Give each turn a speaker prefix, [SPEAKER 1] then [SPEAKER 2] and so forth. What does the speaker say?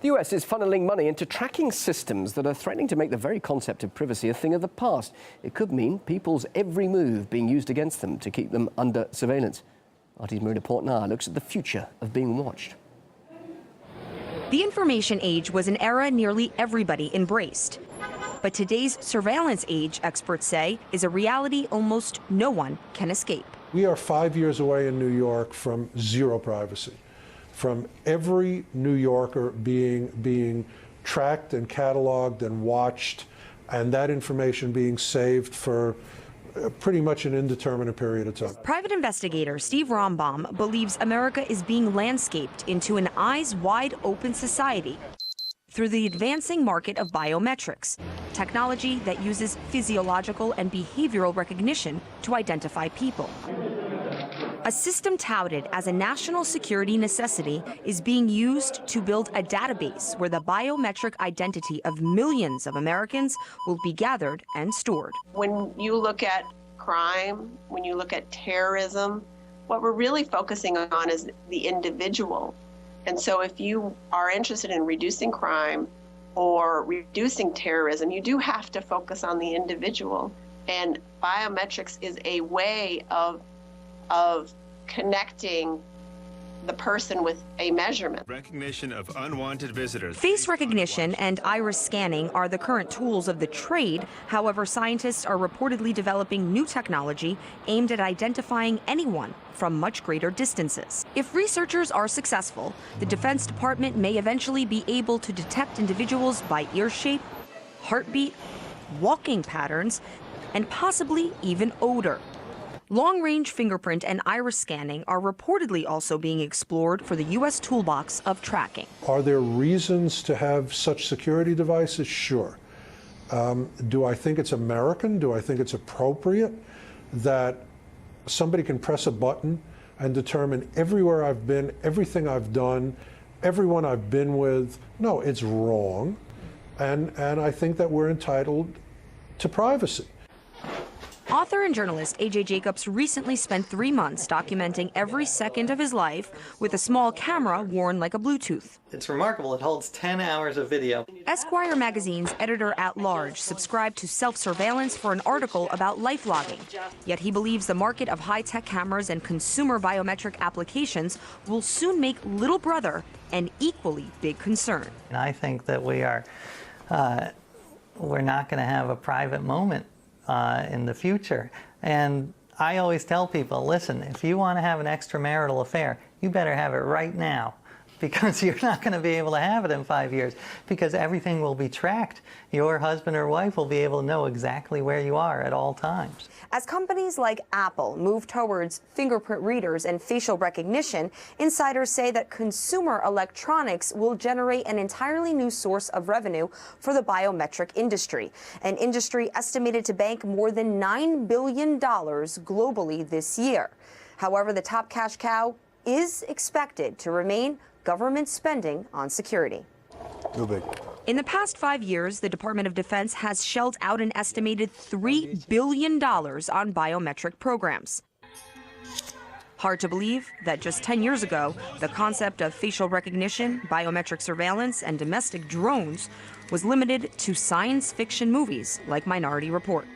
[SPEAKER 1] The US is funneling money into tracking systems that are threatening to make the very concept of privacy a thing of the past. It could mean people's every move being used against them to keep them under surveillance. RT's Marina Portnar looks at the future of being watched.
[SPEAKER 2] The information age was an era nearly everybody embraced. But today's surveillance age, experts say, is a reality almost no one can escape.
[SPEAKER 3] We are 5 years away in New York from zero privacy, from every New Yorker being tracked and cataloged and watched, and that information being saved for pretty much an indeterminate period of time.
[SPEAKER 2] Private investigator Steve Rombaum believes America is being landscaped into an eyes-wide-open society through the advancing market of biometrics, technology that uses physiological and behavioral recognition to identify people. A system touted as a national security necessity is being used to build a database where the biometric identity of millions of Americans will be gathered and stored.
[SPEAKER 4] When you look at crime, when you look at terrorism, what we're really focusing on is the individual. And so if you are interested in reducing crime or reducing terrorism, you do have to focus on the individual. And biometrics is a way of connecting the person with a measurement.
[SPEAKER 5] Recognition of unwanted visitors.
[SPEAKER 2] Face recognition and iris scanning are the current tools of the trade. However, scientists are reportedly developing new technology aimed at identifying anyone from much greater distances. If researchers are successful, the Defense Department may eventually be able to detect individuals by ear shape, heartbeat, walking patterns, and possibly even odor. Long-range fingerprint and iris scanning are reportedly also being explored for the U.S. toolbox of tracking.
[SPEAKER 3] Are there reasons to have such security devices? Sure. Do I think it's American? Do I think it's appropriate that somebody can press a button and determine everywhere I've been, everything I've done, everyone I've been with? No, it's wrong. And I think that we're entitled to privacy.
[SPEAKER 2] Author and journalist A.J. Jacobs recently spent 3 months documenting every second of his life with a small camera worn like a Bluetooth.
[SPEAKER 6] It's remarkable. It holds 10 hours of video.
[SPEAKER 2] Esquire magazine's editor-at-large subscribed to self-surveillance for an article about life logging. Yet he believes the market of high-tech cameras and consumer biometric applications will soon make little brother an equally big concern.
[SPEAKER 6] And I think that we're not going to have a private moment in the future. And I always tell people, listen, if you want to have an extramarital affair, you better have it right now, because you're not going to be able to have it in 5 years, because everything will be tracked. Your husband or wife will be able to know exactly where you are at all times.
[SPEAKER 2] As companies like Apple move towards fingerprint readers and facial recognition, insiders say that consumer electronics will generate an entirely new source of revenue for the biometric industry, an industry estimated to bank more than $9 billion globally this year. However, the top cash cow is expected to remain government spending on security.
[SPEAKER 3] Too big.
[SPEAKER 2] In the past 5 years, the Department of Defense has shelled out an estimated $3 billion on biometric programs. Hard to believe that just 10 years ago, the concept of facial recognition, biometric surveillance, and domestic drones was limited to science fiction movies like Minority Report.